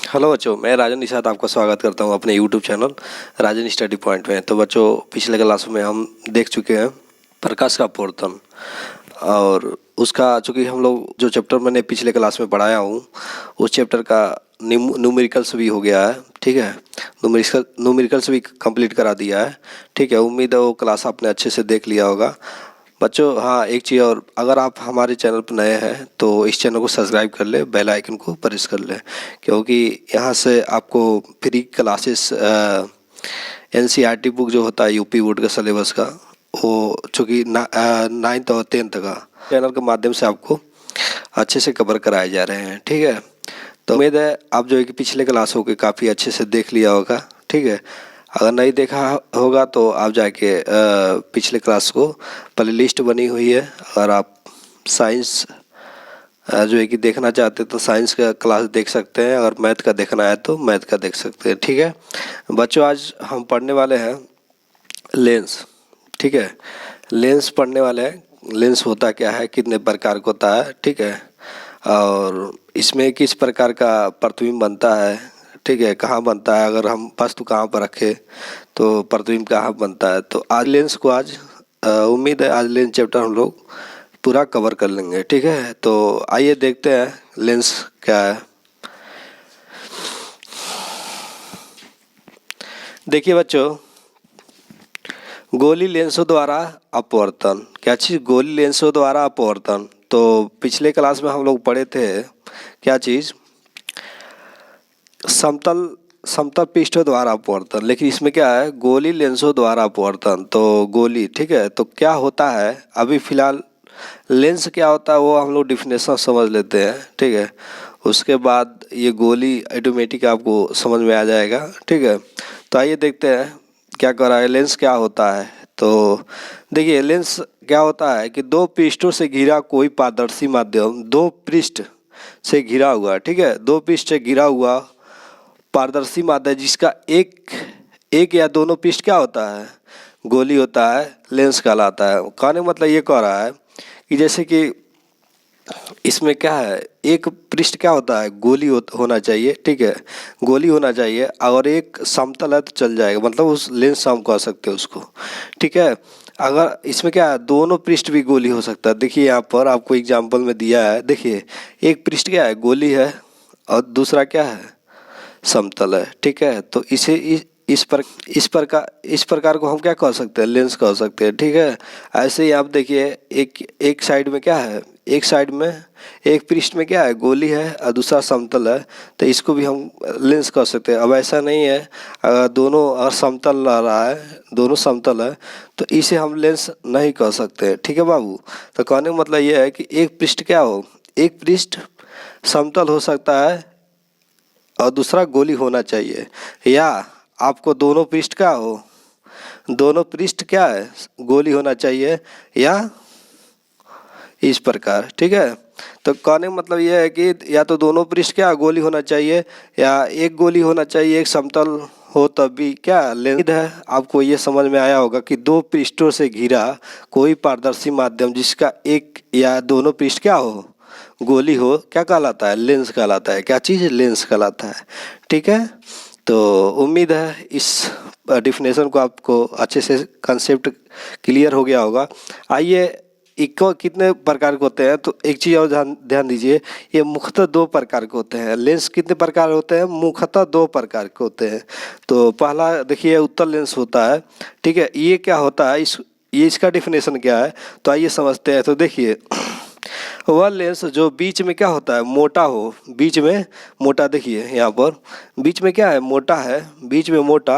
Hello बच्चों, मैं राजन निषाद आपका स्वागत करता हूं अपने यूट्यूब चैनल राजन स्टडी पॉइंट में। तो बच्चों, पिछले क्लास में हम देख चुके हैं प्रकाश का अपवर्तन, और उसका चूँकि हम लोग जो चैप्टर मैंने पिछले क्लास में पढ़ाया हूं उस चैप्टर का न्यूमेरिकल्स भी हो गया है। ठीक है, न्यूमेरिकल्स भी कंप्लीट करा दिया है। ठीक है, उम्मीद है वो क्लास आपने अच्छे से देख लिया होगा बच्चों। हाँ, एक चीज़ और, अगर आप हमारे चैनल पर नए हैं तो इस चैनल को सब्सक्राइब कर ले, बेल आइकन को प्रेस कर ले, क्योंकि यहाँ से आपको फ्री क्लासेस एनसीईआरटी बुक जो होता है यूपी बोर्ड का सिलेबस का, वो चूँकि 9th और 10th का चैनल के माध्यम से आपको अच्छे से कवर कराए जा रहे हैं। ठीक है, तो उम्मीद है आप जो है कि पिछले क्लासों के काफ़ी अच्छे से देख लिया होगा। ठीक है, अगर नहीं देखा होगा तो आप जाके पिछले क्लास को प्ले लिस्ट बनी हुई है, अगर आप साइंस जो है कि देखना चाहते हैं तो साइंस का क्लास देख सकते हैं, अगर मैथ का देखना है तो मैथ का देख सकते हैं। ठीक है बच्चों, आज हम पढ़ने वाले हैं लेंस। ठीक है, लेंस पढ़ने वाले हैं। लेंस होता क्या है, कितने प्रकार का होता है, ठीक है, और इसमें किस प्रकार का प्रतिबिंब बनता है, ठीक है, कहाँ बनता है, अगर हम वस्तु कहाँ पर रखें तो प्रतिबिंब कहाँ बनता है। तो आज लेंस को उम्मीद है आज लेंस चैप्टर हम लोग पूरा कवर कर लेंगे। ठीक है, तो आइए देखते हैं लेंस क्या है। देखिए बच्चों, गोली लेंसों द्वारा अपवर्तन, क्या चीज़, गोली लेंसों द्वारा अपवर्तन। तो पिछले क्लास में हम लोग पढ़े थे क्या चीज़, समतल पृष्ठों द्वारा अपवर्तन, लेकिन इसमें क्या है, गोली लेंसों द्वारा अपवर्तन। तो गोली, ठीक है, तो क्या होता है, अभी फिलहाल लेंस क्या होता है वो हम लोग डिफिनेशन समझ लेते हैं। ठीक है, उसके बाद ये गोली ऑटोमेटिक आपको समझ में आ जाएगा। ठीक है, तो आइए देखते हैं क्या कर रहा है, लेंस क्या होता है। तो देखिए, लेंस क्या होता है कि दो पृष्ठों से घिरा कोई पारदर्शी माध्यम, दो पृष्ठ से घिरा हुआ, ठीक है, दो पृष्ठ से घिरा हुआ पारदर्शी माध्यम जिसका एक या दोनों पृष्ठ क्या होता है, गोली होता है, लेंस कहलाता है। कहने का मतलब ये कह रहा है कि जैसे कि इसमें क्या है, एक पृष्ठ क्या होता है, गोली होना चाहिए। ठीक है, गोली होना चाहिए, और एक समतल है तो चल जाएगा, मतलब उस लेंस हम कह सकते हैं उसको। ठीक है, अगर इसमें क्या है, दोनों पृष्ठ भी गोली हो सकता है। देखिए यहाँ पर आपको एग्जाम्पल में दिया है, देखिए एक पृष्ठ क्या है, गोली है, और दूसरा क्या है, समतल है। ठीक है, तो इस प्रकार को हम क्या कह सकते हैं, लेंस कह सकते हैं। ठीक है, ऐसे ही आप देखिए एक साइड में क्या है, एक साइड में एक पृष्ठ में क्या है, गोली है, और दूसरा समतल है, तो इसको भी हम लेंस कह सकते हैं। अब ऐसा नहीं है, अगर दोनों अगर समतल रहा है, दोनों समतल है, तो इसे हम लेंस नहीं कह सकते। ठीक है बाबू, तो कहने का मतलब ये है कि एक पृष्ठ क्या हो, एक पृष्ठ समतल हो सकता है और दूसरा गोली होना चाहिए, या आपको दोनों पृष्ठ क्या हो, दोनों पृष्ठ क्या है, गोली होना चाहिए, या इस प्रकार। ठीक है, तो कहने का मतलब यह है कि या तो दोनों पृष्ठ क्या गोली होना चाहिए, या एक गोली होना चाहिए, एक समतल हो तब भी क्या लेंस है। आपको ये समझ में आया होगा कि दो पृष्ठों से घिरा कोई पारदर्शी माध्यम जिसका एक या दोनों पृष्ठ क्या हो, गोली हो, क्या कहलाता है, लेंस कहलाता है। क्या चीज़, लेंस कहलाता है। ठीक है, तो उम्मीद है इस डिफिनेशन को आपको अच्छे से कंसेप्ट क्लियर हो गया होगा। आइए, इको कितने प्रकार के होते हैं, तो एक चीज़ और ध्यान दीजिए, ये मुख्यतः दो प्रकार के होते हैं। लेंस कितने प्रकार होते हैं, मुख्यतः दो प्रकार के होते हैं। तो पहला देखिए उत्तल लेंस होता है। ठीक है, ये क्या होता है, ये इसका डिफिनेशन क्या है, तो आइए समझते हैं। तो देखिए, वह लेंस जो बीच में क्या होता है, मोटा हो, बीच में मोटा, देखिए यहाँ पर बीच में क्या है, मोटा है, बीच में मोटा,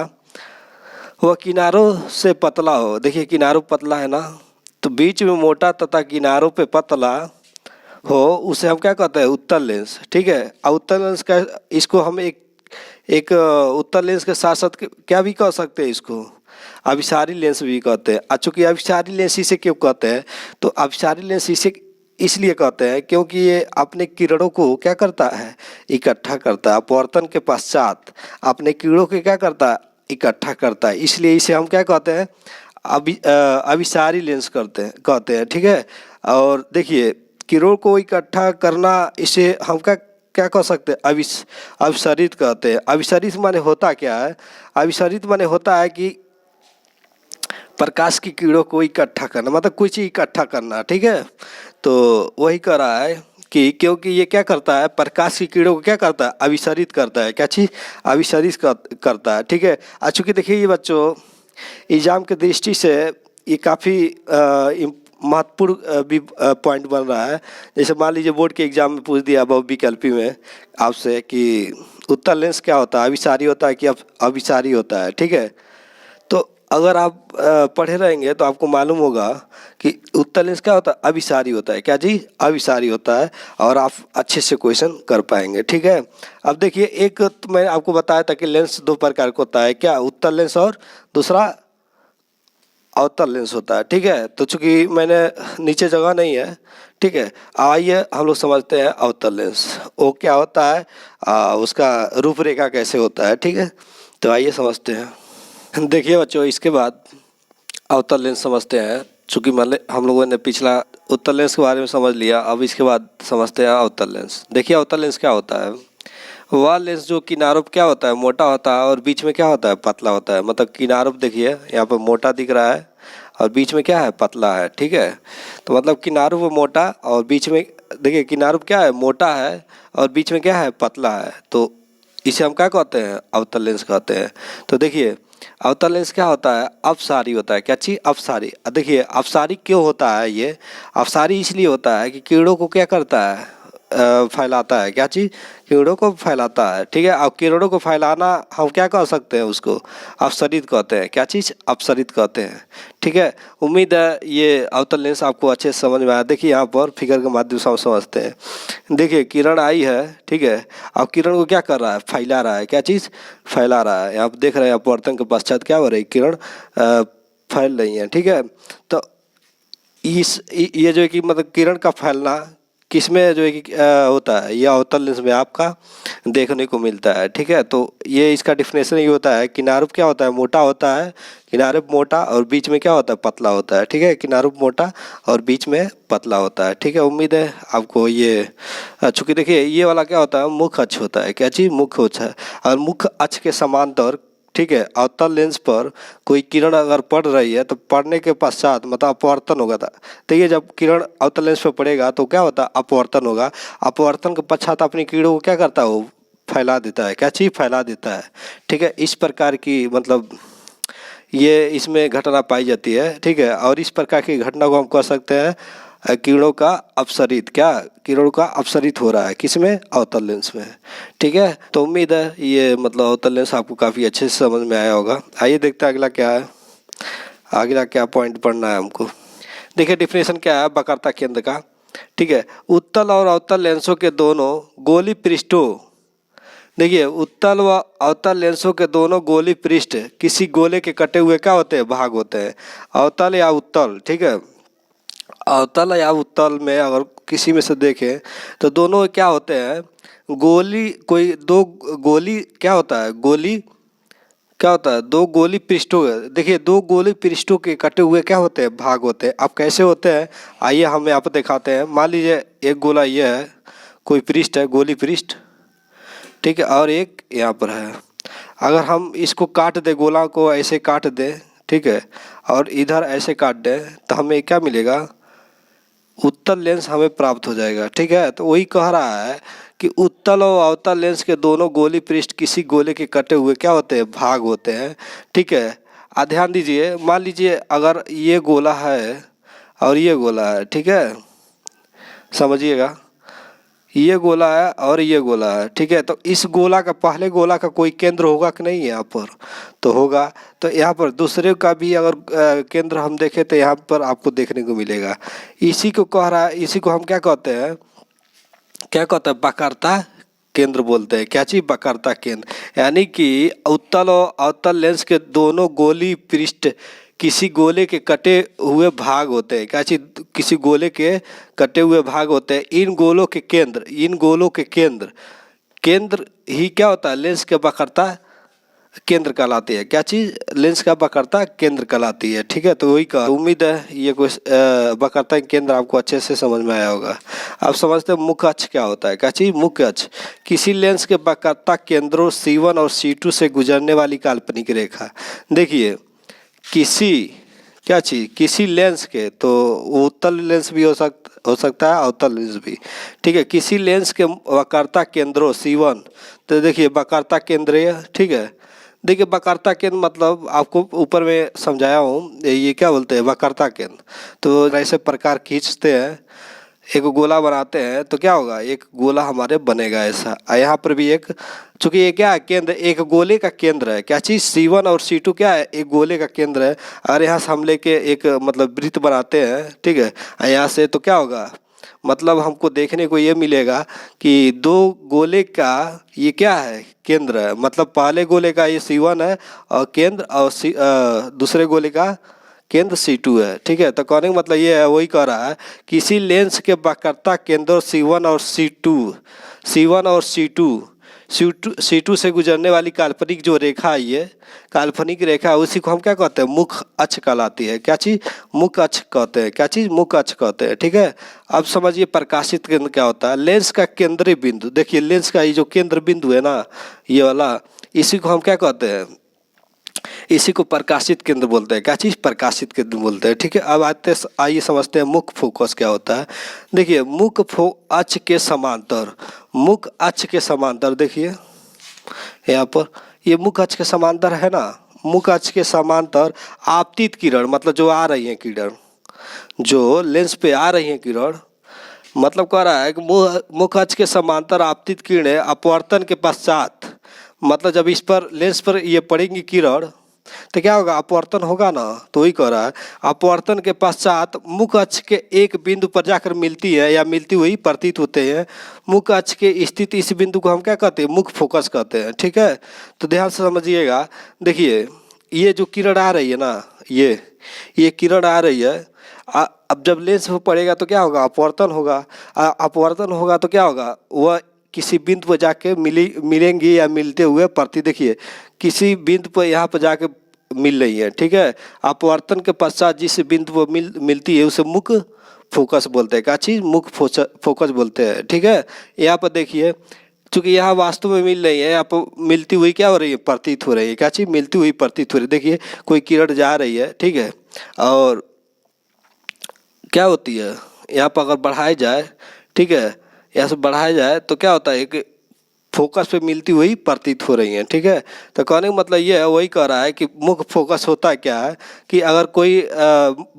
वह किनारों से पतला हो। देखिए किनारों पतला है ना, तो बीच में मोटा तथा किनारों पे पतला हो, उसे हम क्या कहते हैं, उत्तल लेंस। ठीक है, और उत्तल लेंस का इसको हम एक उत्तल लेंस के साथ साथ क्या भी कह सकते हैं, इसको अभिसारी लेंस भी कहते हैं। चूंकि अभिसारी लेंस इसे क्यों कहते हैं, तो अभिसारी लेंस इसे इसलिए कहते हैं क्योंकि ये अपने किरणों को क्या करता है, इकट्ठा करता है, अपवर्तन के पश्चात अपने किरणों को क्या करता है, इकट्ठा करता है, इसलिए इसे हम क्या कहते हैं, अभिसारी लेंस कहते हैं। ठीक है, और देखिए किरणों को इकट्ठा करना, इसे हम क्या क्या कह सकते हैं, अविसरित कहते हैं। अविसरित माने होता क्या है, अविसरित माने होता है कि प्रकाश की किरणों को इकट्ठा करना, मतलब कुछ इकट्ठा करना, ठीक है। तो वही कह रहा है कि क्योंकि ये क्या करता है, प्रकाश की किरणों को क्या करता है, अविसरित करता है। क्या चीज़, अविसरित करता है, ठीक है। चूँकि देखिए ये बच्चों एग्जाम की दृष्टि से ये काफ़ी महत्वपूर्ण भी पॉइंट बन रहा है। जैसे मान लीजिए बोर्ड के एग्जाम में पूछ दिया बहुविकल्पी में आपसे कि उत्तल लेंस क्या होता है, अभिसारी होता है कि अभिसारी होता है, ठीक है। तो अगर आप पढ़े रहेंगे तो आपको मालूम होगा कि उत्तल लेंस क्या होता है, अभिसारी होता है। क्या जी, अभिसारी होता है, और आप अच्छे से क्वेश्चन कर पाएंगे, ठीक है। अब देखिए एक तो मैं आपको बताया था कि लेंस दो प्रकार का होता है, क्या, उत्तल लेंस और दूसरा अवतल लेंस होता है, ठीक है। तो चूंकि मैंने नीचे जगह नहीं है, ठीक है, आइए हम लोग समझते हैं अवतल लेंस वो क्या होता है, उसका रूपरेखा कैसे होता है, ठीक है। तो आइए समझते हैं। देखिए बच्चों इसके बाद अवतल लेंस समझते हैं। चूँकि मान हम लोगों ने पिछला उत्तल लेंस के बारे में समझ लिया, अब इसके बाद समझते हैं अवतल लेंस। देखिए अवतल लेंस क्या होता है, वह लेंस जो किनारों पे क्या होता है, मोटा होता है, और बीच में क्या होता है, पतला होता है। मतलब किनारों पे देखिए यहाँ पे मोटा दिख रहा है और बीच में क्या है, पतला है, ठीक है। तो मतलब किनारों पे मोटा और बीच में, देखिए किनारों पे क्या है, मोटा है और बीच में क्या है, पतला है। तो इसे हम क्या कहते हैं, अवतल लेंस कहते हैं। तो देखिए अवतल लेंस क्या होता है, अपसारी होता है। क्या चीज़, अपसारी। देखिए अपसारी क्यों होता है, ये अपसारी इसलिए होता है कि किरणों को क्या करता है, फैलाता है। क्या चीज़, किरणों को फैलाता है, ठीक है। अब किरणों को फैलाना हम क्या कह सकते हैं, उसको अपसरित कहते हैं। क्या चीज़, अपसरित कहते हैं, ठीक है। उम्मीद है ये अवतल लेंस आपको अच्छे से समझ में आया। देखिए यहाँ पर फिगर के माध्यम से हम समझते हैं। देखिए किरण आई है, ठीक है। अब किरण को क्या कर रहा है, फैला रहा है। क्या चीज़, फैला रहा है। आप देख रहे हैं अपवर्तन के पश्चात क्या हो रही है, किरण फैल रही है, ठीक है। तो ये जो है कि मतलब किरण का फैलना किस में जो है कि होता है, ये अवतल लेंस में आपका देखने को मिलता है, ठीक है। तो ये इसका डिफिनेशन ये होता है, किनारों पे क्या होता है, मोटा होता है, किनारे पे मोटा और बीच में क्या होता है, पतला होता है, ठीक है। किनारों पे मोटा और बीच में पतला होता है, ठीक है। उम्मीद है आपको ये, चूँकि देखिए ये वाला क्या होता है, मुख्य अक्ष होता है। क्या चीज़, मुख्य अक्ष है, और मुख्य अक्ष के समांतर, ठीक है, अवतल लेंस पर कोई किरण अगर पड़ रही है तो पड़ने के पश्चात मतलब अपवर्तन होगा था। तो ये जब किरण अवतल लेंस पर पड़ेगा तो क्या होता है, अपवर्तन होगा। अपवर्तन के पश्चात अपनी किरणों को क्या करता है, वो फैला देता है। क्या चीज़, फैला देता है, ठीक है। इस प्रकार की मतलब ये इसमें घटना पाई जाती है, ठीक है। और इस प्रकार की घटना को हम कह सकते हैं किरणों का अपसरित, क्या, किरणों का अपसरित हो रहा है किसमें, अवतल लेंस में, ठीक है। तो उम्मीद है ये मतलब अवतल लेंस आपको काफ़ी अच्छे से समझ में आया होगा। आइए देखते हैं अगला क्या है, अगला क्या पॉइंट पढ़ना है हमको। देखिए डिफिनेशन क्या है वक्रता केंद्र का, ठीक है। उत्तल और अवतल लेंसों के दोनों गोली पृष्ठों, देखिए उत्तल व अवतल लेंसों के दोनों गोली पृष्ठ किसी गोले के कटे हुए क्या होते हैं, भाग होते हैं। अवतल या उत्तल, ठीक है, अवतल या उत्तल में अगर किसी में से देखें तो दोनों क्या होते हैं, गोली, कोई दो गोली क्या होता है, गोली क्या होता है, दो गोली पृष्ठों, देखिए दो गोली पृष्ठों के कटे हुए क्या होते हैं, भाग होते हैं। अब कैसे होते हैं, आइए हम यहाँ पर दिखाते हैं। मान लीजिए एक गोला ये है, कोई पृष्ठ है, गोली पृष्ठ, ठीक है, और एक यहाँ पर है। अगर हम इसको काट दे, गोला को ऐसे काट दे, ठीक है, और इधर ऐसे काट दे तो हमें क्या मिलेगा, उत्तल लेंस हमें प्राप्त हो जाएगा, ठीक है। तो वही कह रहा है कि उत्तल और अवतल लेंस के दोनों गोली पृष्ठ किसी गोले के कटे हुए क्या होते हैं, भाग होते हैं, ठीक है। ध्यान दीजिए, मान लीजिए अगर ये गोला है और ये गोला है, ठीक है, समझिएगा, ये गोला है और ये गोला है, ठीक है। तो इस गोला का, पहले गोला का कोई केंद्र होगा कि नहीं यहाँ पर, तो होगा। तो यहाँ पर दूसरे का भी अगर केंद्र हम देखें तो यहाँ पर आपको देखने को मिलेगा। इसी को कह रहा है, इसी को हम क्या कहते हैं, क्या कहते हैं, वक्रता केंद्र बोलते हैं। क्या चीज़, वक्रता केंद्र। यानी कि उत्तल और अवतल लेंस के दोनों गोली पृष्ठ किसी गोले के कटे हुए भाग होते हैं। क्या चीज, किसी गोले के कटे हुए भाग होते हैं। इन गोलों के केंद्र, इन गोलों के केंद्र, केंद्र ही क्या होता है, लेंस के वक्रता केंद्र कहलाती है। क्या चीज़? लेंस का वक्रता केंद्र कहलाती है। ठीक है, तो वही का उम्मीद है ये कुछ वक्रता केंद्र आपको अच्छे से समझ में आया होगा। अब समझते हैं मुख्य अक्ष क्या होता है। क्या चीज़? मुख्य अक्ष किसी लेंस के वक्रता केंद्रों C1 और C2 से गुजरने वाली काल्पनिक रेखा। देखिए किसी क्या चीज़? किसी लेंस के, तो उत्तल लेंस भी हो सकता है, अवतल लेंस भी। ठीक है, किसी लेंस के वक्रता केंद्रों C1, तो देखिए वक्रता केंद्रीय। ठीक है, देखिए वक्रता केंद्र मतलब आपको ऊपर में समझाया हूँ, ये क्या बोलते हैं? वक्रता केंद्र। तो ऐसे प्रकार खींचते हैं, एक गोला बनाते हैं, तो क्या होगा? एक गोला हमारे बनेगा ऐसा। यहाँ पर भी एक, चूंकि ये क्या है? केंद्र, एक गोले का केंद्र है। क्या चीज़? C1 और C2 क्या है? एक गोले का केंद्र है। और यहाँ से हम लेके एक मतलब वृत्त बनाते हैं। ठीक है, यहाँ से तो क्या होगा? मतलब हमको देखने को ये मिलेगा कि दो गोले का ये क्या है? केंद्र है। मतलब पहले गोले का ये C1 है और केंद्र, और दूसरे गोले का केंद्र C2 है। ठीक है, तो कहने का मतलब ये है, वही कह रहा है किसी लेंस के वक्रता केंद्र C1 और C2 से गुजरने वाली काल्पनिक जो रेखा है, ये काल्पनिक रेखा, उसी को हम क्या कहते हैं? मुख्य अक्ष कहलाती है। क्या चीज़? मुख्य अक्ष कहते हैं। क्या चीज़? मुख्य अक्ष कहते हैं। ठीक है, अब समझिए प्रकाशित केंद्र क्या होता है। लेंस का केंद्रीय बिंदु, देखिए लेंस का ये जो केंद्र बिंदु है ना, ये वाला, इसी को हम क्या कहते हैं? इसी को प्रकाशित केंद्र बोलते हैं। क्या चीज़? प्रकाशित केंद्र बोलते हैं। ठीक है, अब आइए समझते हैं मुख्य फोकस क्या होता है। देखिए मुख्य अक्ष के समांतर, मुख्य अक्ष के समांतर, देखिए यहाँ पर ये मुख्य अक्ष के समांतर है ना, मुख्य अक्ष के समांतर आपतित किरण, मतलब जो आ रही है किरण, जो लेंस पे आ रही है किरण, मतलब कह रहा है कि मुख्य अक्ष के समांतर आपतित किरणें अपवर्तन के पश्चात, मतलब जब इस पर लेंस पर ये पड़ेंगी किरण तो क्या होगा? अपवर्तन होगा ना। तो वही कह रहा है अपवर्तन के पश्चात मुख्य अक्ष के एक बिंदु पर जाकर मिलती है या मिलती हुई प्रतीत होते हैं। मुख्य अक्ष के स्थित इस बिंदु को हम क्या कहते हैं? मुख्य फोकस कहते हैं। ठीक है, तो ध्यान से समझिएगा। देखिए ये जो किरण आ रही है ना, ये किरण आ रही है, अब जब लेंस पर पड़ेगा तो क्या होगा? अपवर्तन होगा। अपवर्तन होगा तो क्या होगा? वह किसी बिंदु पर जाके मिलेंगी या मिलते हुए प्रतीत, देखिए किसी बिंदु पर यहाँ पर जाके मिल रही है। ठीक है, अपवर्तन के पश्चात जिस बिंदु पर मिलती है उसे मुख्य फोकस बोलते हैं। क्या चीज़? मुख्य फोकस बोलते हैं। ठीक है, यहाँ पर देखिए चूँकि यहाँ वास्तव में मिल रही है, यहाँ पर मिलती हुई क्या हो रही है? प्रतीत हो रही है। क्या चीज़? मिलती हुई प्रतीत हो रही है। देखिए कोई किरण जा रही है, ठीक है, और क्या होती है यहाँ पर अगर बढ़ाया जाए, ठीक है, यहाँ से बढ़ाया जाए तो क्या होता है? एक फोकस पे मिलती हुई प्रतीत हो रही हैं। ठीक है, तो कहने का मतलब ये है, वही कह रहा है कि मुख्य फोकस होता क्या है कि अगर कोई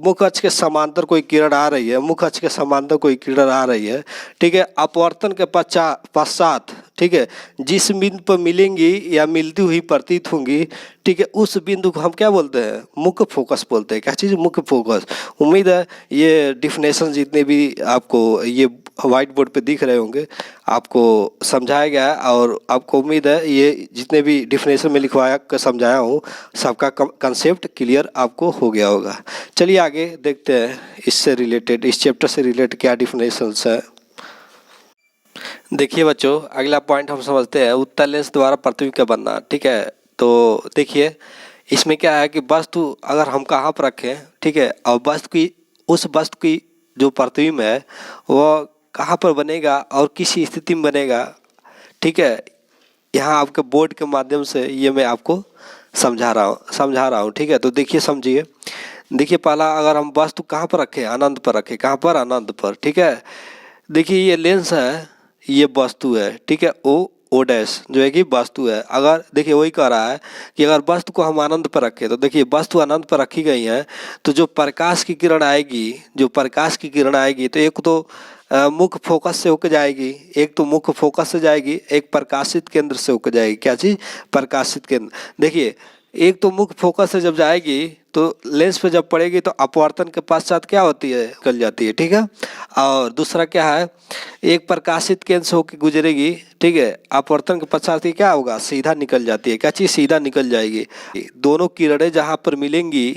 मुख्य अक्ष के समांतर कोई किरण आ रही है, मुख्य अक्ष के समांतर कोई किरण आ रही है, ठीक है, अपवर्तन के पश्चात, ठीक है, जिस बिंदु पर मिलेंगी या मिलती हुई प्रतीत होंगी, ठीक है, उस बिंदु को हम क्या बोलते हैं? मुख्य फोकस बोलते हैं। क्या चीज़? मुख्य फोकस। उम्मीद है ये डिफिनेशन जितने भी आपको ये व्हाइट बोर्ड पे दिख रहे होंगे आपको समझाया गया है, और आपको उम्मीद है ये जितने भी डिफिनेशन में लिखवाया कर समझाया हूँ सबका कंसेप्ट क्लियर आपको हो गया होगा। चलिए आगे देखते हैं इससे रिलेटेड, इस चैप्टर से रिलेटेड क्या डिफिनेशंस है। देखिए बच्चों, अगला पॉइंट हम समझते हैं उत्तल लेंस द्वारा पृथ्वी का बनना। ठीक है, तो देखिए इसमें क्या है कि वस्तु अगर हम कहाँ पर रखें, ठीक है, और उस वस्तु की जो पृथ्वी में है वह कहाँ पर बनेगा और किस स्थिति में बनेगा, ठीक है, यहाँ आपके बोर्ड के माध्यम से ये मैं आपको समझा रहा हूँ। ठीक है, तो देखिए समझिए। देखिए पहला, अगर हम वस्तु कहाँ पर रखें? अनंत पर रखें। कहाँ पर? अनंत पर। ठीक है, देखिए ये लेंस है, ये वस्तु है, ठीक है, ओ डैश जो है कि वस्तु है। अगर देखिए वही कह रहा है कि अगर वस्तु को हम अनंत पर रखें, तो देखिए वस्तु अनंत पर रखी गई है, तो जो प्रकाश की किरण आएगी, तो एक तो मुख्य फोकस से होकर जाएगी, एक तो मुख्य फोकस से जाएगी, एक प्रकाशित केंद्र से होकर जाएगी। क्या चीज़? प्रकाशित केंद्र। देखिए एक तो मुख्य फोकस से जब जाएगी तो लेंस पे जब पड़ेगी तो अपवर्तन के पश्चात क्या होती है? निकल जाती है। ठीक है, और दूसरा क्या है? एक प्रकाशित केंद्र से होकर गुजरेगी, ठीक है, अपवर्तन के पश्चात ही क्या होगा? सीधा निकल जाती है। क्या चीज़? सीधा निकल जाएगी। दोनों किरणें जहाँ पर मिलेंगी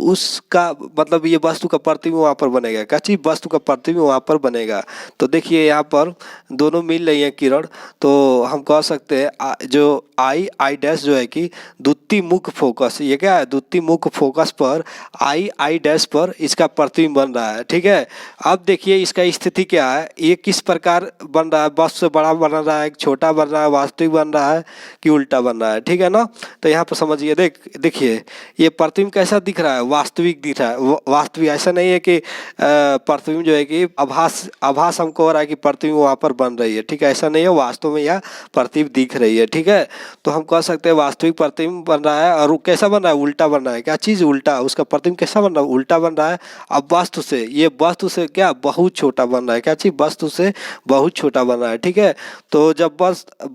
उसका मतलब ये वस्तु का प्रतिबिंब वहाँ पर बनेगा। क्या चीज़? वस्तु का प्रतिबिंब वहाँ पर बनेगा। तो देखिए यहाँ पर दोनों मिल रही हैं किरण, तो हम कह सकते हैं जो आई डैश जो है कि द्वितीय मुख्य फोकस, ये क्या है? द्वितीय मुख्य फोकस पर आई डैश पर इसका प्रतिबिंब बन रहा है। ठीक है, अब देखिए इसका स्थिति क्या है, ये किस प्रकार बन रहा है? वस्तु से बड़ा बन रहा है, छोटा बन रहा है, वास्तविक बन रहा है कि उल्टा बन रहा है? ठीक है ना। तो यहाँ पर समझिए, देखिए ये प्रतिबिंब कैसा दिख रहा है? वास्तविक दिख रहा है। वास्तविक ऐसा नहीं है कि प्रतिबिंब जो है कि आभास हमको हो रहा है कि प्रतिबिंब वहाँ पर बन रही है। ठीक है, ऐसा नहीं है, वास्तव में यह प्रतिबिंब दिख रही है। ठीक है, तो हम कह सकते हैं वास्तविक प्रतिबिंब बन रहा है। और कैसा बन रहा है? उल्टा बन रहा है। क्या चीज़? उल्टा। उसका प्रतिबिंब कैसा बन रहा है? उल्टा बन रहा है। अब वस्तु से, ये वस्तु से क्या बहुत छोटा बन रहा है। क्या चीज़? वस्तु से बहुत छोटा बन रहा है। ठीक है, तो जब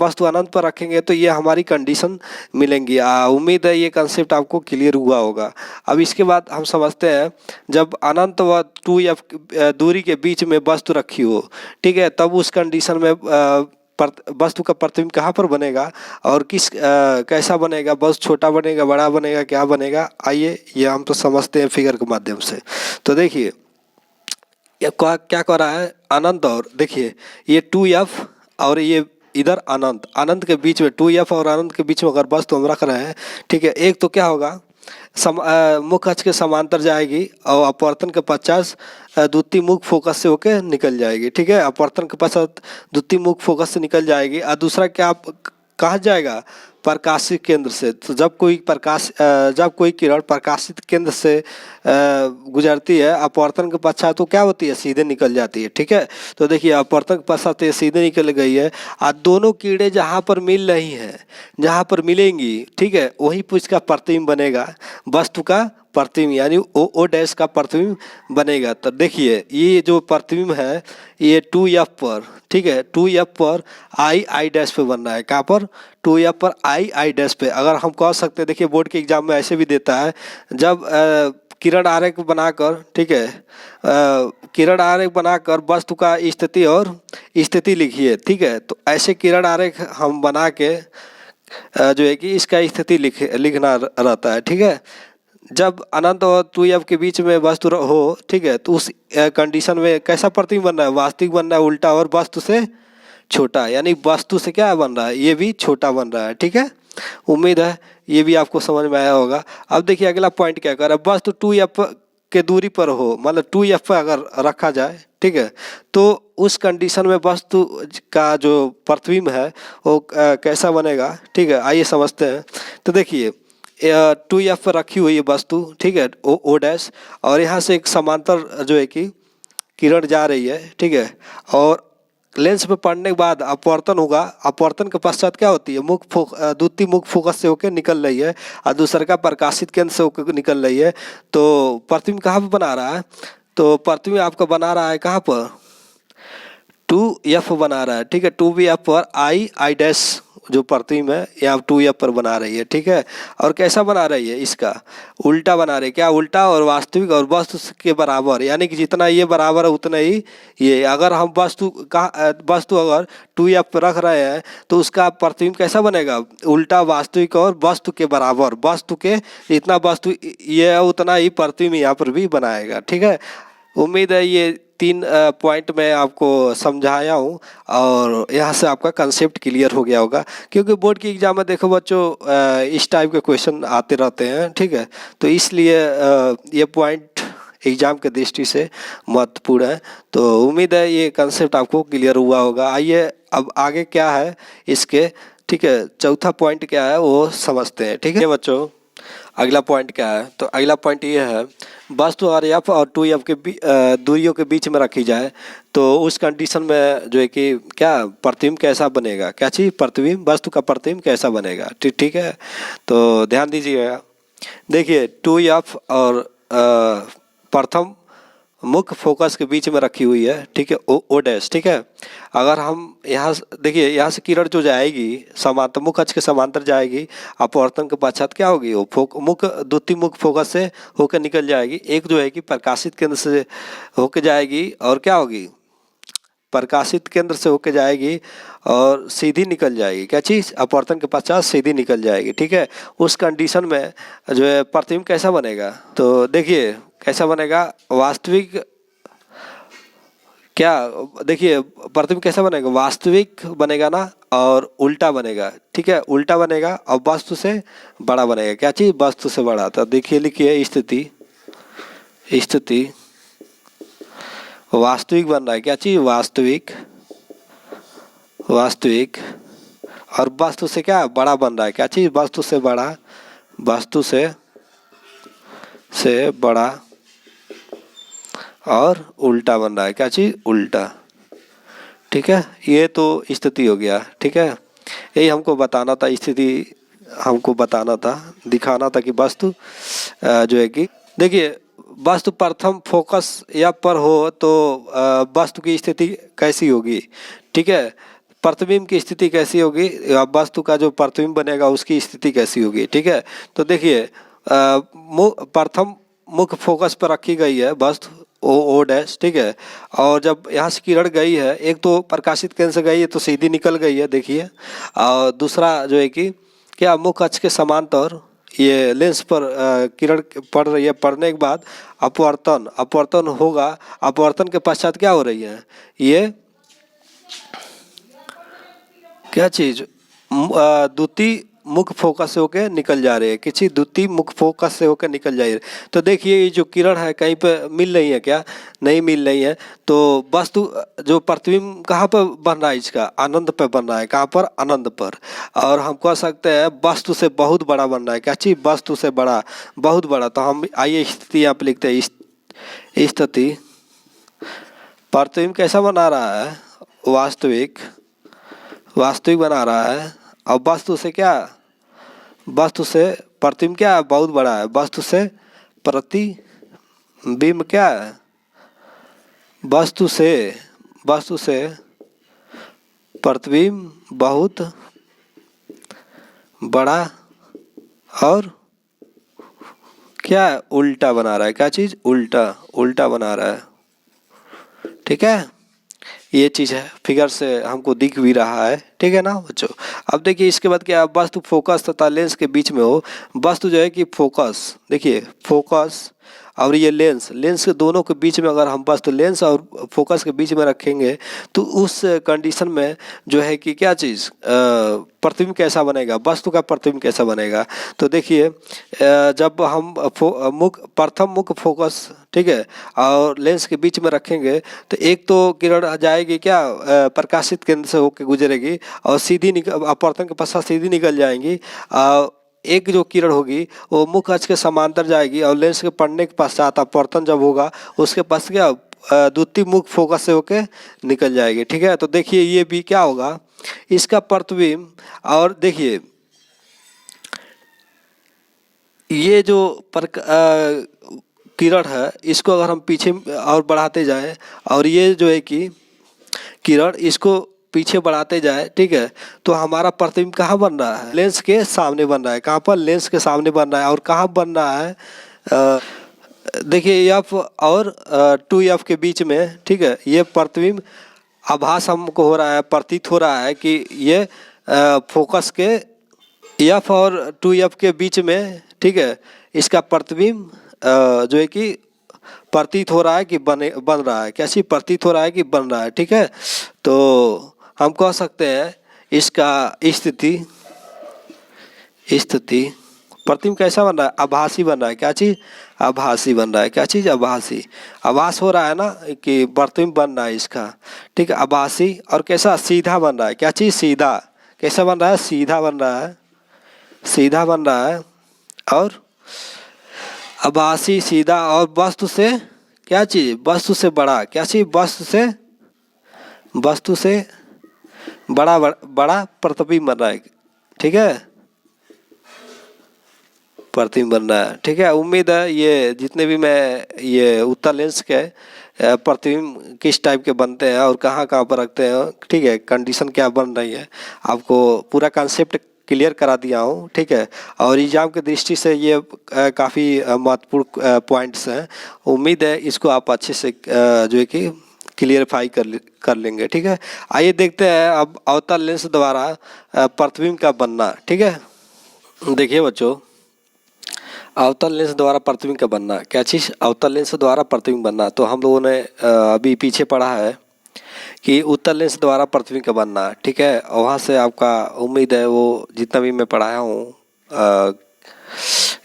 वस्तु अनंत पर रखेंगे तो ये हमारी कंडीशन मिलेंगी। उम्मीद है ये कंसेप्ट आपको क्लियर हुआ होगा। अब इसके बाद हम समझते हैं, जब अनंत व 2f दूरी के बीच में वस्तु रखी हो, ठीक है, तब उस कंडीशन में वस्तु का प्रतिबिंब कहाँ पर बनेगा और कैसा बनेगा? बहुत छोटा बनेगा, बड़ा बनेगा, क्या बनेगा? आइए ये हम तो समझते हैं फिगर के माध्यम से। तो देखिए क्या कर रहा है? अनंत, और देखिए ये 2f और ये इधर अनंत के बीच में 2f और अनंत के बीच में अगर वस्तु हम रख रहे हैं, ठीक है, एक तो क्या होगा, मुख्य अक्ष के समांतर जाएगी और अपवर्तन के पश्चात द्वितीय मुख्य फोकस से होके निकल जाएगी। ठीक है, अपवर्तन के पश्चात द्वितीय मुख्य फोकस से निकल जाएगी। और दूसरा क्या कहा जाएगा? प्रकाशित केंद्र से। तो जब कोई किरण प्रकाशित केंद्र से गुजरती है अपवर्तन के पश्चात तो क्या होती है? सीधे निकल जाती है। ठीक है, तो देखिए अपवर्तन के पश्चात ये सीधे निकल गई है। और दोनों किरणें जहाँ पर मिल रही हैं, जहाँ पर मिलेंगी, ठीक है, वहीं पर इसका प्रतिबिंब बनेगा, वस्तु का प्रतिबिंब, यानी ओ डैश का प्रतिबिंब बनेगा। तो देखिए ये जो प्रतिबिंब है ये 2f पर, ठीक है, 2f पर आई डैश पे बन रहा है। कहाँ पर? 2f पर आई डैश पे। अगर हम कह सकते हैं, देखिए बोर्ड के एग्जाम में ऐसे भी देता है, जब किरण आरेख बनाकर, ठीक है, किरण आरेख बनाकर वस्तु का स्थिति और स्थिति लिखिए। ठीक है, तो ऐसे किरण आरेख हम बना के जो है कि इसका स्थिति लिखना रहता है। ठीक है, जब अनंत और 2f के बीच में वस्तु हो, ठीक है, तो उस कंडीशन में कैसा प्रतिबिंब बन रहा है? वास्तविक बन रहा है, उल्टा और वस्तु से छोटा, यानी वस्तु से क्या बन रहा है? ये भी छोटा बन रहा है। ठीक है, उम्मीद है ये भी आपको समझ में आया होगा। अब देखिए अगला पॉइंट क्या कर रहा है, वस्तु 2f के दूरी पर हो, मतलब 2f पर अगर रखा जाए, ठीक है, तो उस कंडीशन में वस्तु का जो प्रतिबिंब है वो कैसा बनेगा? ठीक है, आइए समझते हैं। तो देखिए 2f पर रखी हुई है वस्तु, ठीक है, ओ डैश, और यहाँ से एक समांतर जो है कि किरण जा रही है, ठीक है, और लेंस पे पड़ने के बाद अपवर्तन होगा। अपवर्तन के पश्चात क्या होती है? द्वितीय मुख्य फोकस से होकर निकल रही है और दूसरा का प्रकाशित केंद्र से होकर निकल रही है। तो प्रतिबिंब कहाँ पर बना रहा है? तो प्रतिबिंब आपका बना रहा है कहाँ पर? 2f बना रहा है। ठीक है, 2f पर आई डैश जो प्रतिबिंब है यहाँ 2f पर बना रही है। ठीक है, और कैसा बना रही है? इसका उल्टा बना रही है। क्या? उल्टा और वास्तविक और वस्तु के बराबर, यानी कि जितना ये बराबर है उतना ही ये। अगर हम वस्तु अगर 2f पर रख रहे हैं तो उसका प्रतिबिंब कैसा बनेगा? उल्टा, वास्तविक और वस्तु के बराबर। वस्तु के जितना वस्तु ये है उतना ही प्रतिबिंब यहाँ पर भी बनाएगा। ठीक है, उम्मीद है ये 3 पॉइंट मैं आपको समझाया हूँ और यहाँ से आपका कंसेप्ट क्लियर हो गया होगा। क्योंकि बोर्ड की एग्जाम में देखो बच्चों इस टाइप के क्वेश्चन आते रहते हैं। ठीक है, तो इसलिए ये पॉइंट एग्ज़ाम के दृष्टि से महत्वपूर्ण है। तो उम्मीद है ये कंसेप्ट आपको क्लियर हुआ होगा। आइए अब आगे क्या है इसके, ठीक है, चौथा पॉइंट क्या है वो समझते हैं। ठीक है बच्चों, अगला पॉइंट क्या है? तो अगला पॉइंट ये है, वस्तु और f और 2f के दूरियों के बीच में रखी जाए तो उस कंडीशन में जो है कि क्या प्रतिबिंब कैसा बनेगा? क्या चीज़? प्रतिबिंब, वस्तु का प्रतिबिंब कैसा बनेगा? ठीक है, तो ध्यान दीजिएगा। देखिए 2f और प्रथम मुख्य फोकस के बीच में रखी हुई है। ठीक है, ओ डैश। ठीक है, अगर हम यहाँ देखिए, यहाँ से किरण जो जाएगी समांतर, मुख्य अक्ष के समांतर जाएगी, अपवर्तन के पश्चात क्या होगी? वो द्वितीय मुख्य फोकस से होकर निकल जाएगी। एक जो है कि प्रकाशित केंद्र से होकर जाएगी और क्या होगी? प्रकाशित केंद्र से होके जाएगी और सीधी निकल जाएगी। क्या चीज़? अपवर्तन के पश्चात सीधी निकल जाएगी। ठीक है, उस कंडीशन में जो है प्रतिबिंब कैसा बनेगा? तो देखिए कैसा बनेगा वास्तविक, क्या देखिए प्रतिबिंब कैसा बनेगा? वास्तविक बनेगा ना, और उल्टा बनेगा। ठीक है, उल्टा बनेगा और वस्तु से बड़ा बनेगा। क्या चीज़? वस्तु से बड़ा। तो देखिए लिखिए स्थिति वास्तविक बन रहा है। क्या चीज़? वास्तविक और वस्तु से क्या बड़ा बन रहा है। क्या चीज़? वस्तु से बड़ा, वस्तु से बड़ा और उल्टा बन रहा है। क्या चीज़? उल्टा। ठीक है, ये तो स्थिति हो गया। ठीक है, यही हमको बताना था, स्थिति हमको बताना था, दिखाना था कि वस्तु जो है कि देखिए वस्तु प्रथम फोकस या पर हो तो वस्तु की स्थिति कैसी होगी। ठीक है, प्रतिबिंब की स्थिति कैसी होगी, वस्तु का जो प्रतिबिंब बनेगा उसकी स्थिति कैसी होगी। ठीक है, तो देखिए प्रथम मुख्य फोकस पर रखी गई है वस्तु ओ डैश। ठीक है, और जब यहाँ से किरण गई है, एक तो प्रकाशित केंद्र से गई है तो सीधी निकल गई है देखिए, और दूसरा जो है कि क्या मुख्य अक्ष के समांतर ये लेंस पर किरण पड़ रही है। पड़ने के बाद अपवर्तन होगा। अपवर्तन के पश्चात क्या हो रही है, ये क्या चीज द्वितीय मुख्य फोकस से होकर निकल जा रही है। किसी द्वितीय मुख्य फोकस से होकर निकल जा रही है। तो देखिए ये जो किरण है कहीं पे मिल रही है क्या? नहीं मिल रही है। तो वस्तु जो प्रतिबिंब कहाँ पर बन रहा है, इसका अनंत पे बन रहा है। कहाँ पर? अनंत पर। और हम कह सकते हैं वस्तु से बहुत बड़ा बन रहा है। क्या चीज? वस्तु से बड़ा, बहुत बड़ा। तो हम आइए स्थिति यहाँ पे लिखते हैं। स्थिति प्रतिबिंब कैसा बना रहा है? वास्तविक बना रहा है। और वस्तु से क्या? वस्तु से प्रतिबिंब क्या है? बहुत बड़ा है। वस्तु से प्रतिबिंब क्या है? वस्तु से प्रतिबिंब बहुत बड़ा और क्या है? उल्टा बना रहा है। क्या चीज? उल्टा बना रहा है। ठीक है, ये चीज़ है, फिगर से हमको दिख भी रहा है। ठीक है ना बच्चों? अब देखिए इसके बाद क्या, वस्तु फोकस तथा लेंस के बीच में हो। वस्तु जो है कि फोकस, देखिए फोकस और ये लेंस के दोनों के बीच में अगर हम वस्तु लेंस और फोकस के बीच में रखेंगे तो उस कंडीशन में जो है कि क्या चीज़ प्रतिबिंब कैसा बनेगा, वस्तु का प्रतिबिंब कैसा बनेगा। तो देखिए जब हम प्रथम मुख्य फोकस, ठीक है, और लेंस के बीच में रखेंगे तो एक तो किरण जाएगी क्या, प्रकाशित केंद्र से होकर गुजरेगी और सीधी अपवर्तन के पश्चात सीधी निकल जाएंगी। एक जो किरण होगी वो मुख्य अक्ष के समांतर जाएगी और लेंस के पड़ने के पश्चात अपवर्तन जब होगा उसके पास क्या द्वितीय मुख्य फोकस से होके निकल जाएगी। ठीक है, तो देखिए ये भी क्या होगा, इसका प्रतिबिंब। और देखिए ये जो किरण है इसको अगर हम पीछे और बढ़ाते जाएं और ये जो है कि किरण इसको पीछे बढ़ाते जाए, ठीक है, तो हमारा प्रतिबिंब कहाँ बन रहा है? लेंस के सामने बन रहा है। कहाँ पर? लेंस के सामने बन रहा है। और कहाँ बन रहा है? देखिए F और 2F के बीच में। ठीक है, ये प्रतिबिंब आभास हमको हो रहा है, प्रतीत हो रहा है कि ये फोकस के F और 2F के बीच में, ठीक है, इसका प्रतिबिंब जो है कि प्रतीत हो रहा है कि बन रहा है। कैसी प्रतीत हो रहा है कि बन रहा है। ठीक है, तो हम कह सकते हैं इसका स्थिति प्रतिबिंब कैसा बन रहा है? आभासी बन रहा है। क्या चीज़? आभासी बन रहा है। क्या चीज़? आभासी। आभास हो रहा है ना कि प्रतिबिंब बन रहा है इसका। ठीक है, आभासी। और कैसा? सीधा बन रहा है। क्या चीज़? सीधा। कैसा बन रहा है? सीधा बन रहा है। सीधा बन रहा है और आभासी, सीधा। और वस्तु से क्या चीज़? वस्तु से बड़ा। क्या चीज़? वस्तु से बड़ा प्रतिबिंब बन रहा है। ठीक है, प्रतिबिंब बन रहा है। ठीक है, उम्मीद है ये जितने भी मैं ये उत्तर लेंस के प्रतिबिंब किस टाइप के बनते हैं और कहाँ कहाँ पर रखते हैं, ठीक है, कंडीशन क्या बन रही है, आपको पूरा कॉन्सेप्ट क्लियर करा दिया हूँ। ठीक है, और एग्जाम की दृष्टि से ये काफ़ी महत्वपूर्ण पॉइंट्स हैं। उम्मीद है इसको आप अच्छे से जो है कि क्लियरफाई कर लेंगे। ठीक है, आइए देखते हैं अब अवतल लेंस द्वारा प्रतिबिंब का बनना। ठीक है, देखिए बच्चों, अवतल लेंस द्वारा प्रतिबिंब का बनना, क्या चीज़? अवतल लेंस द्वारा प्रतिबिंब बनना। तो हम लोगों ने अभी पीछे पढ़ा है कि उत्तल लेंस द्वारा प्रतिबिंब का बनना। ठीक है, वहाँ से आपका उम्मीद है वो जितना भी मैं पढ़ाया हूँ,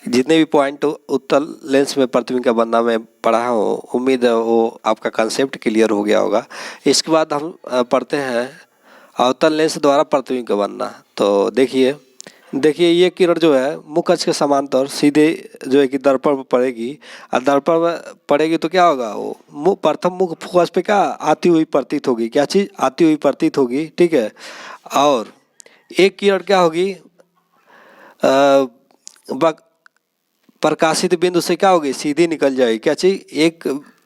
जितने भी पॉइंट उत्तल लेंस में प्रतिबिंब का बनना मैं पढ़ाया हूँ, उम्मीद है वो आपका कंसेप्ट क्लियर हो गया होगा। इसके बाद हम पढ़ते हैं अवतल लेंस द्वारा प्रतिबिंब का बनना। तो देखिए ये किरण जो है मुख्य अक्ष के समांतर सीधे जो है कि दर्पण पर पड़ेगी, और दर्पण पर पड़ेगी तो क्या होगा, वो प्रथम मुख्य फोकस पे क्या आती हुई प्रतीत होगी। क्या चीज़? आती हुई प्रतीत होगी। ठीक है, और एक किरण क्या होगी, प्रकाशित बिंदु से क्या होगी, सीधी निकल जाएगी। क्या चीज?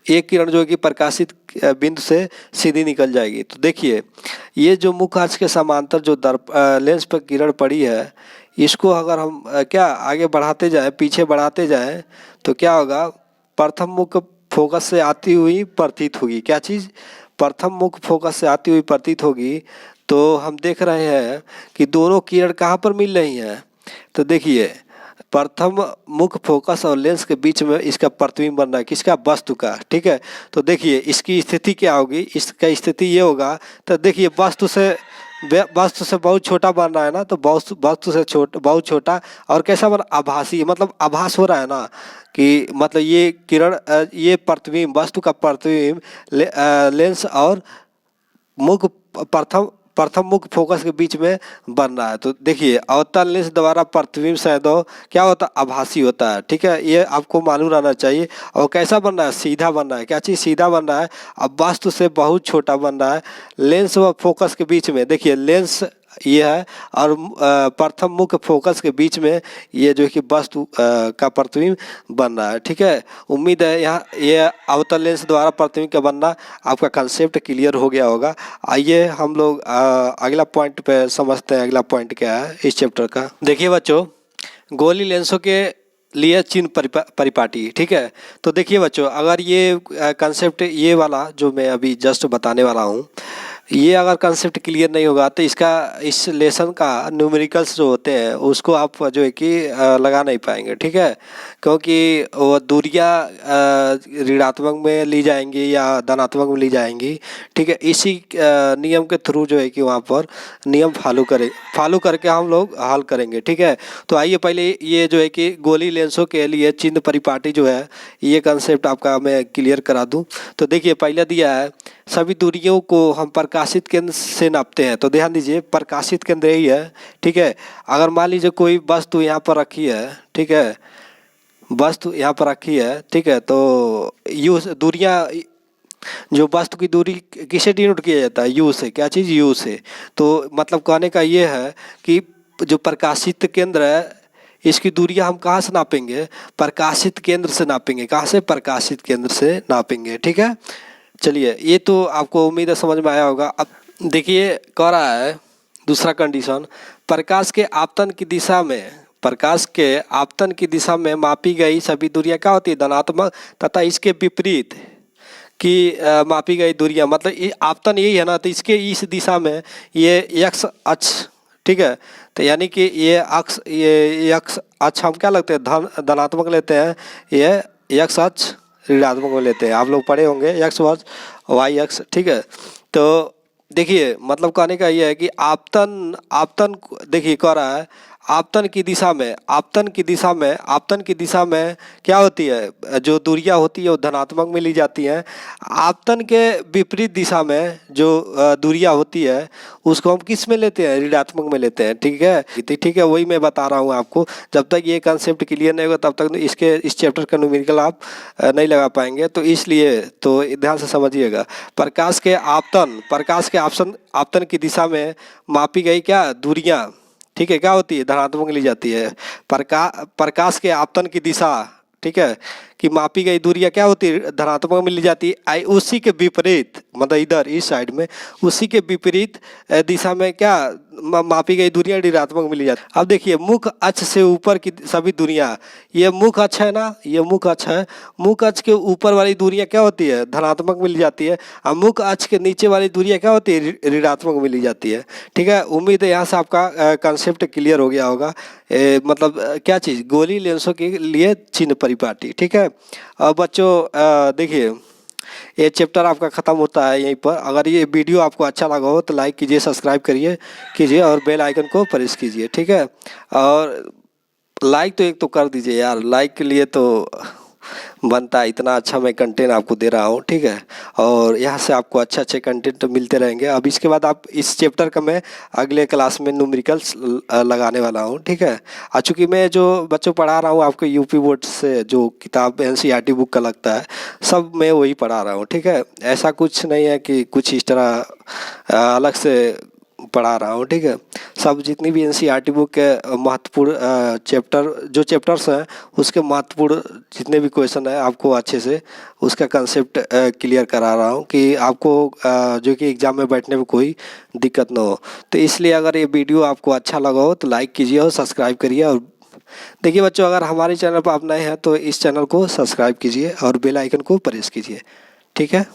एक किरण जो है कि प्रकाशित बिंदु से सीधी निकल जाएगी। तो देखिए ये जो मुख्य अक्ष के समांतर जो लेंस पर किरण पड़ी है, इसको अगर हम क्या आगे बढ़ाते जाएं, पीछे बढ़ाते जाएं, तो क्या होगा, प्रथम मुख्य फोकस से आती हुई प्रतीत होगी। क्या चीज़? प्रथम मुख्य फोकस से आती हुई प्रतीत होगी। तो हम देख रहे हैं कि दोनों किरण कहाँ पर मिल रही हैं। तो देखिए प्रथम मुख्य फोकस और लेंस के बीच में इसका प्रतिबिंब बन रहा है, किसका? वस्तु का। ठीक है, तो देखिए इसकी स्थिति क्या होगी, इसका स्थिति ये होगा। तो देखिए वस्तु से बहुत छोटा बन रहा है ना, तो वस्तु से बहुत छोटा, और कैसा बन, आभासी, मतलब आभास हो रहा है ना कि मतलब ये किरण ये प्रतिबिंब, वस्तु का प्रतिबिंब लेंस और मुख्य प्रथम मुख्य फोकस के बीच में बन रहा है। तो देखिए अवतल लेंस द्वारा प्रतिबिंब शायद क्या होता है, आभासी होता है। ठीक है, ये आपको मालूम रहना चाहिए। और कैसा बन रहा है? सीधा बन रहा है। क्या चीज़? सीधा बन रहा है। अब वस्तु से बहुत छोटा बन रहा है। लेंस व फोकस के बीच में देखिए लेंस ये है, और प्रथम मुख्य फोकस के बीच में ये जो कि वस्तु का प्रतिबिंब बन रहा है। ठीक है, उम्मीद है यहाँ ये अवतल लेंस द्वारा प्रतिबिंब का बनना आपका कंसेप्ट क्लियर हो गया होगा। आइए हम लोग अगला पॉइंट पे समझते हैं। अगला पॉइंट क्या है इस चैप्टर का। देखिए बच्चों, गोली लेंसों के लिए चिन्ह परिपाटी। ठीक है, तो देखिए बच्चों, अगर ये कंसेप्ट ये वाला जो मैं अभी जस्ट बताने वाला हूँ, ये अगर कंसेप्ट क्लियर नहीं होगा तो इस लेसन का न्यूमेरिकल्स जो होते हैं उसको आप जो है कि लगा नहीं पाएंगे। ठीक है, क्योंकि वो दूरियां ऋणात्मक में ली जाएंगी या धनात्मक में ली जाएंगी। ठीक है, इसी नियम के थ्रू जो है कि वहाँ पर नियम फॉलो करके हम लोग हल करेंगे। ठीक है, तो आइए पहले ये जो है कि गोली लेंसों के लिए चिन्ह परिपाटी जो है ये कंसेप्ट आपका मैं क्लियर करा दूं। तो देखिए पहले दिया है, सभी दूरियों को हम प्रकाशित केंद्र से नापते हैं। तो ध्यान दीजिए प्रकाशित केंद्र यही है। ठीक है, अगर मान लीजिए कोई वस्तु यहाँ पर रखी है, ठीक है, वस्तु यहाँ पर रखी है, ठीक है, तो यू दूरियाँ, जो वस्तु की दूरी किसे डिनोट किया जाता है? यू से। क्या चीज़? यू से। तो मतलब कहने का ये है कि जो प्रकाशित केंद्र है इसकी दूरियां हम कहाँ से नापेंगे? प्रकाशित केंद्र से नापेंगे। कहाँ से? प्रकाशित केंद्र से नापेंगे। ठीक है, चलिए ये तो आपको उम्मीद है समझ में आया होगा। अब देखिए कह रहा है दूसरा कंडीशन, प्रकाश के आपतन की दिशा में मापी गई सभी दूरियां क्या होती है? धनात्मक, तथा इसके विपरीत की मापी गई दूरियां, मतलब ये आपतन यही है ना, तो इसके इस दिशा में ये एक्स अक्ष, ठीक है, तो यानी कि ये एक्स अक्ष हम क्या लगते हैं? धनात्मक लेते हैं। ये एक्स अक्ष ऋणात्मक में लेते हैं। आप लोग पढ़े होंगे एक्स वर्स वाई एक्स। ठीक है, तो देखिए मतलब कहने का ये है कि आपतन देखिए कह रहा है आपतन की दिशा में क्या होती है? जो दूरियां होती है वो धनात्मक में ली जाती हैं। आपतन के विपरीत दिशा में जो दूरियां होती है उसको हम किस में लेते हैं? ऋणात्मक में लेते हैं। ठीक है, वही मैं बता रहा हूँ आपको। जब तक ये कंसेप्ट क्लियर नहीं होगा तब तक इस चैप्टर का न्यूमेरिकल आप नहीं लगा पाएंगे। तो इसलिए तो ध्यान से समझिएगा। प्रकाश के आपतन की दिशा में मापी गई क्या दूरियां, ठीक है, क्या होती है? धनात्मक ली जाती है। प्रकाश के आपतन की दिशा, ठीक है, कि मापी गई दूरियां क्या होती है, धनात्मक मिली जाती है। उसी के विपरीत, मतलब इधर इस साइड में उसी के विपरीत दिशा में क्या मापी गई दूरियां ऋणात्मक मिली जाती है। अब देखिए मुख्य अक्ष से ऊपर की सभी दूरियां, ये मुख्य अक्ष है ना, ये मुख्य अक्ष है, मुख्य अक्ष के ऊपर वाली दूरियां क्या होती है, धनात्मक मिली जाती है, और मुख्य अक्ष के नीचे वाली दूरियां क्या होती है, ऋणात्मक मिली जाती है। ठीक है, उम्मीद है यहाँ से आपका कंसेप्ट क्लियर हो गया होगा। मतलब क्या चीज़, गोली लेंसों के लिए चिन्ह परिपाटी। ठीक है, अब बच्चों देखिए ये चैप्टर आपका ख़त्म होता है यहीं पर। अगर ये वीडियो आपको अच्छा लगा हो तो लाइक कीजिए, सब्सक्राइब कीजिए और बेल आइकन को प्रेस कीजिए। ठीक है, और लाइक तो एक तो कर दीजिए यार, लाइक के लिए तो बनता है, इतना अच्छा मैं कंटेंट आपको दे रहा हूँ। ठीक है, और यहाँ से आपको अच्छे कंटेंट तो मिलते रहेंगे। अब इसके बाद आप इस चैप्टर का मैं अगले क्लास में न्यूमेरिकल्स लगाने वाला हूँ। ठीक है, चूँकि मैं जो बच्चों पढ़ा रहा हूँ आपको यूपी बोर्ड से जो किताब एनसीईआरटी बुक का लगता है, सब मैं वही पढ़ा रहा हूँ। ठीक है, ऐसा कुछ नहीं है कि कुछ इस तरह अलग से पढ़ा रहा हूँ। ठीक है, सब जितनी भी एनसीईआरटी बुक के महत्वपूर्ण चैप्टर्स हैं, उसके महत्वपूर्ण जितने भी क्वेश्चन है आपको अच्छे से उसका कंसेप्ट क्लियर करा रहा हूँ कि आपको जो कि एग्ज़ाम में बैठने में कोई दिक्कत ना हो। तो इसलिए अगर ये वीडियो आपको अच्छा लगा हो तो लाइक कीजिए और सब्सक्राइब करिए। और देखिए बच्चों, अगर हमारे चैनल पर आप नए हैं तो इस चैनल को सब्सक्राइब कीजिए और बेल आइकन को प्रेस कीजिए। ठीक है।